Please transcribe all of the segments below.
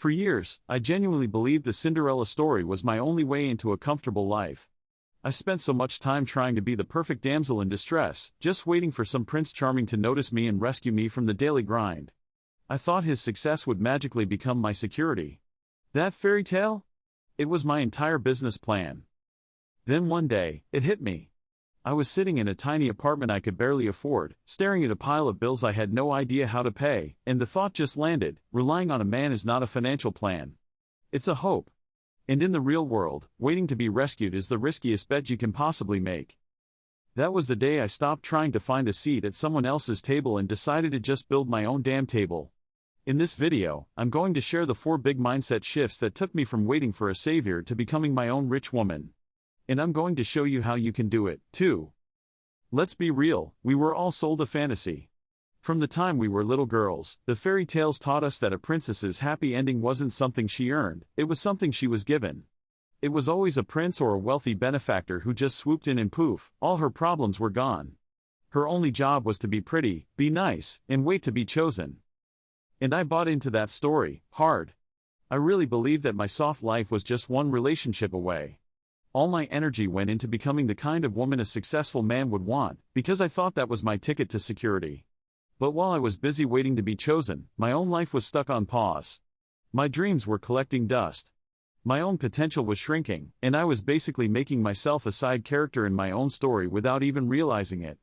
For years, I genuinely believed the Cinderella story was my only way into a comfortable life. I spent so much time trying to be the perfect damsel in distress, just waiting for some Prince Charming to notice me and rescue me from the daily grind. I thought his success would magically become my security. That fairy tale? It was my entire business plan. Then one day, it hit me. I was sitting in a tiny apartment I could barely afford, staring at a pile of bills I had no idea how to pay, and the thought just landed: relying on a man is not a financial plan. It's a hope. And in the real world, waiting to be rescued is the riskiest bet you can possibly make. That was the day I stopped trying to find a seat at someone else's table and decided to just build my own damn table. In this video, I'm going to share the 4 big mindset shifts that took me from waiting for a savior to becoming my own rich woman. And I'm going to show you how you can do it, too. Let's be real, we were all sold a fantasy. From the time we were little girls, the fairy tales taught us that a princess's happy ending wasn't something she earned, it was something she was given. It was always a prince or a wealthy benefactor who just swooped in and poof, all her problems were gone. Her only job was to be pretty, be nice, and wait to be chosen. And I bought into that story, hard. I really believed that my soft life was just one relationship away. All my energy went into becoming the kind of woman a successful man would want, because I thought that was my ticket to security. But while I was busy waiting to be chosen, my own life was stuck on pause. My dreams were collecting dust. My own potential was shrinking, and I was basically making myself a side character in my own story without even realizing it.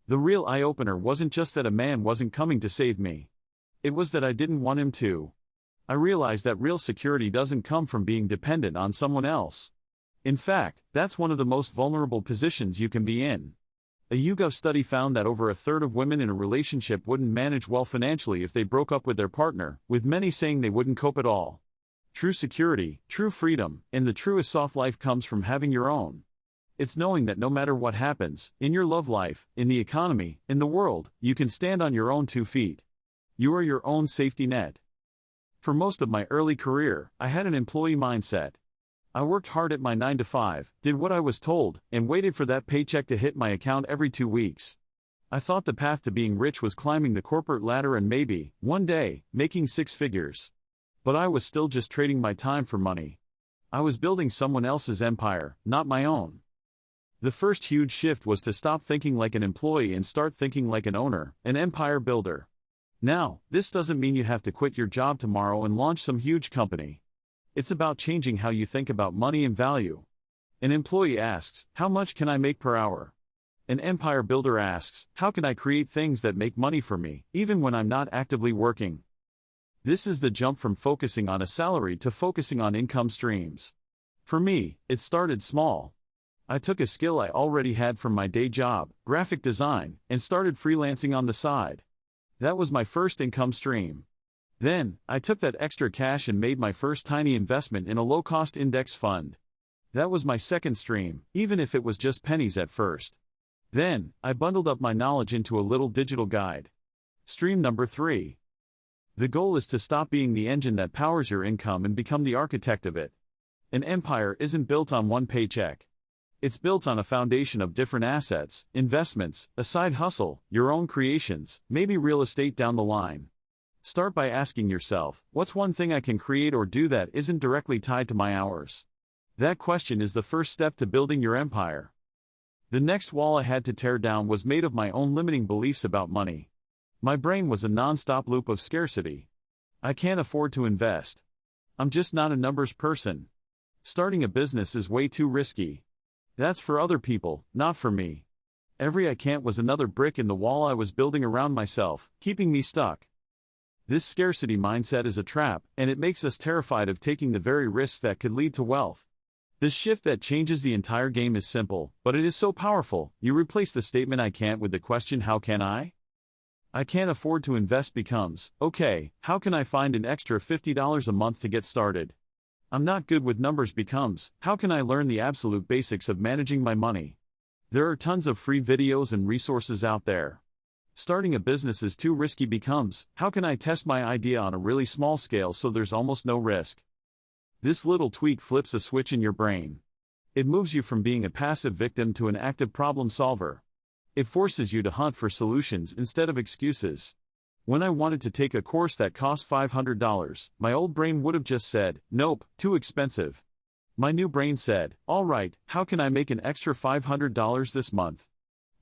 The real eye-opener wasn't just that a man wasn't coming to save me. It was that I didn't want him to. I realized that real security doesn't come from being dependent on someone else. In fact, that's one of the most vulnerable positions you can be in. A YouGov study found that over a third of women in a relationship wouldn't manage well financially if they broke up with their partner, with many saying they wouldn't cope at all. True security, true freedom, and the truest soft life comes from having your own. It's knowing that no matter what happens, in your love life, in the economy, in the world, you can stand on your own 2 feet. You are your own safety net. For most of my early career, I had an employee mindset. I worked hard at my 9-to-5, did what I was told, and waited for that paycheck to hit my account every 2 weeks. I thought the path to being rich was climbing the corporate ladder and maybe, one day, making 6 figures. But I was still just trading my time for money. I was building someone else's empire, not my own. The first huge shift was to stop thinking like an employee and start thinking like an owner, an empire builder. Now, this doesn't mean you have to quit your job tomorrow and launch some huge company. It's about changing how you think about money and value. An employee asks, how much can I make per hour? An empire builder asks, how can I create things that make money for me, even when I'm not actively working? This is the jump from focusing on a salary to focusing on income streams. For me, it started small. I took a skill I already had from my day job, graphic design, and started freelancing on the side. That was my first income stream. Then, I took that extra cash and made my first tiny investment in a low-cost index fund. That was my second stream, even if it was just pennies at first. Then, I bundled up my knowledge into a little digital guide. Stream number 3. The goal is to stop being the engine that powers your income and become the architect of it. An empire isn't built on one paycheck. It's built on a foundation of different assets, investments, a side hustle, your own creations, maybe real estate down the line. Start by asking yourself, what's one thing I can create or do that isn't directly tied to my hours? That question is the first step to building your empire. The next wall I had to tear down was made of my own limiting beliefs about money. My brain was a non-stop loop of scarcity. I can't afford to invest. I'm just not a numbers person. Starting a business is way too risky. That's for other people, not for me. Every I can't was another brick in the wall I was building around myself, keeping me stuck. This scarcity mindset is a trap, and it makes us terrified of taking the very risks that could lead to wealth. The shift that changes the entire game is simple, but it is so powerful. You replace the statement "I can't" with the question "How can I?" I can't afford to invest becomes, okay, how can I find an extra $50 a month to get started? I'm not good with numbers becomes, how can I learn the absolute basics of managing my money? There are tons of free videos and resources out there. Starting a business is too risky becomes, how can I test my idea on a really small scale so there's almost no risk? This little tweak flips a switch in your brain. It moves you from being a passive victim to an active problem solver. It forces you to hunt for solutions instead of excuses. When I wanted to take a course that cost $500, my old brain would have just said, nope, too expensive. My new brain said, all right, how can I make an extra $500 this month?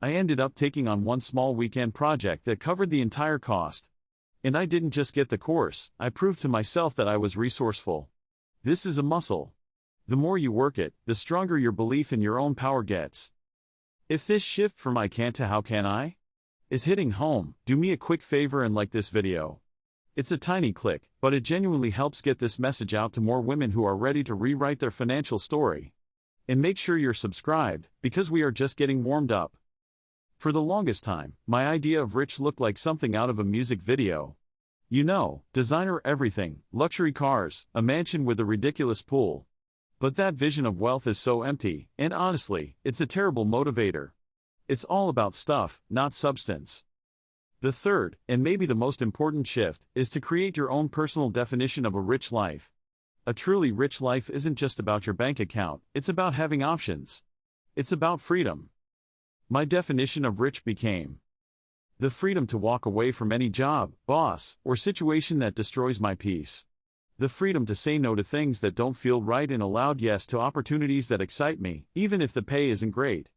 I ended up taking on one small weekend project that covered the entire cost. And I didn't just get the course, I proved to myself that I was resourceful. This is a muscle. The more you work it, the stronger your belief in your own power gets. If this shift from I can't to how can I is hitting home, do me a quick favor and like this video. It's a tiny click, but it genuinely helps get this message out to more women who are ready to rewrite their financial story. And make sure you're subscribed, because we are just getting warmed up. For the longest time, my idea of rich looked like something out of a music video. You know, designer everything, luxury cars, a mansion with a ridiculous pool. But that vision of wealth is so empty, and honestly, it's a terrible motivator. It's all about stuff, not substance. The third, and maybe the most important shift, is to create your own personal definition of a rich life. A truly rich life isn't just about your bank account, it's about having options. It's about freedom. My definition of rich became the freedom to walk away from any job, boss, or situation that destroys my peace. The freedom to say no to things that don't feel right and a loud yes to opportunities that excite me, even if the pay isn't great.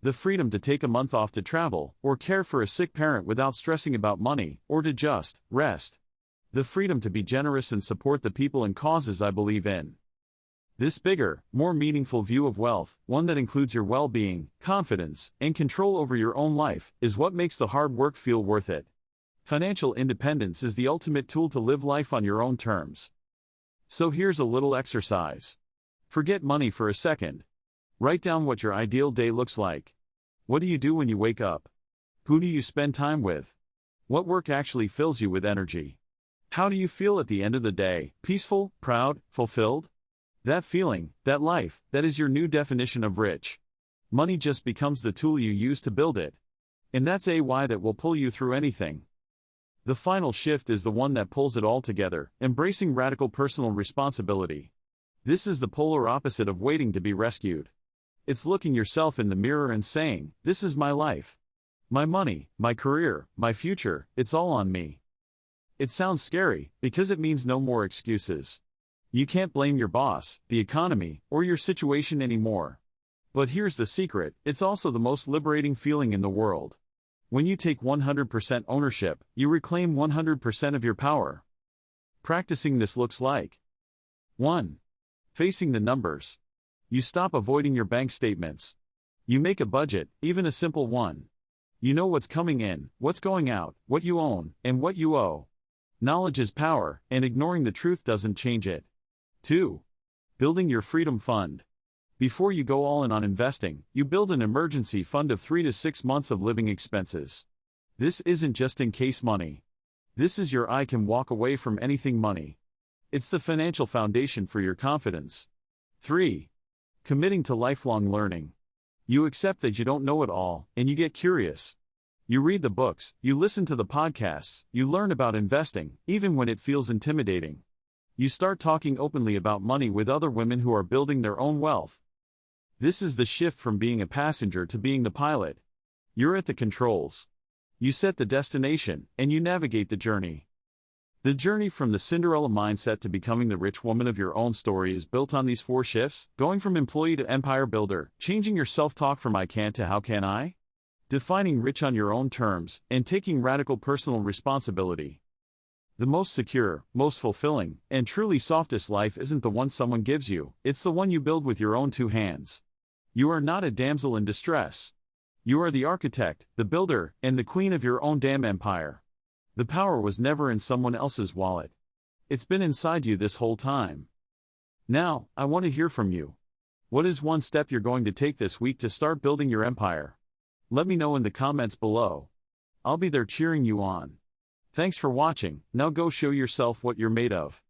The freedom to take a month off to travel, or care for a sick parent without stressing about money, or to just rest. The freedom to be generous and support the people and causes I believe in. This bigger, more meaningful view of wealth, one that includes your well-being, confidence, and control over your own life, is what makes the hard work feel worth it. Financial independence is the ultimate tool to live life on your own terms. So here's a little exercise. Forget money for a second. Write down what your ideal day looks like. What do you do when you wake up? Who do you spend time with? What work actually fills you with energy? How do you feel at the end of the day? Peaceful, proud, fulfilled? That feeling, that life, that is your new definition of rich. Money just becomes the tool you use to build it. And that's a why that will pull you through anything. The final shift is the one that pulls it all together, embracing radical personal responsibility. This is the polar opposite of waiting to be rescued. It's looking yourself in the mirror and saying, this is my life. My money, my career, my future, it's all on me. It sounds scary, because it means no more excuses. You can't blame your boss, the economy, or your situation anymore. But here's the secret, it's also the most liberating feeling in the world. When you take 100% ownership, you reclaim 100% of your power. Practicing this looks like 1. Facing the numbers. You stop avoiding your bank statements. You make a budget, even a simple one. You know what's coming in, what's going out, what you own, and what you owe. Knowledge is power, and ignoring the truth doesn't change it. 2. Building your freedom fund. Before you go all in on investing, you build an emergency fund of 3 to 6 months of living expenses. This isn't just in case money. This is your I can walk away from anything money. It's the financial foundation for your confidence. 3. Committing to lifelong learning. You accept that you don't know it all, and you get curious. You read the books, you listen to the podcasts, you learn about investing, even when it feels intimidating. You start talking openly about money with other women who are building their own wealth. This is the shift from being a passenger to being the pilot. You're at the controls. You set the destination, and you navigate the journey. The journey from the Cinderella mindset to becoming the rich woman of your own story is built on these 4 shifts: going from employee to empire builder, changing your self-talk from I can't to how can I, defining rich on your own terms, and taking radical personal responsibility. The most secure, most fulfilling, and truly softest life isn't the one someone gives you, it's the one you build with your own 2 hands. You are not a damsel in distress. You are the architect, the builder, and the queen of your own damn empire. The power was never in someone else's wallet. It's been inside you this whole time. Now, I want to hear from you. What is one step you're going to take this week to start building your empire? Let me know in the comments below. I'll be there cheering you on. Thanks for watching, now go show yourself what you're made of.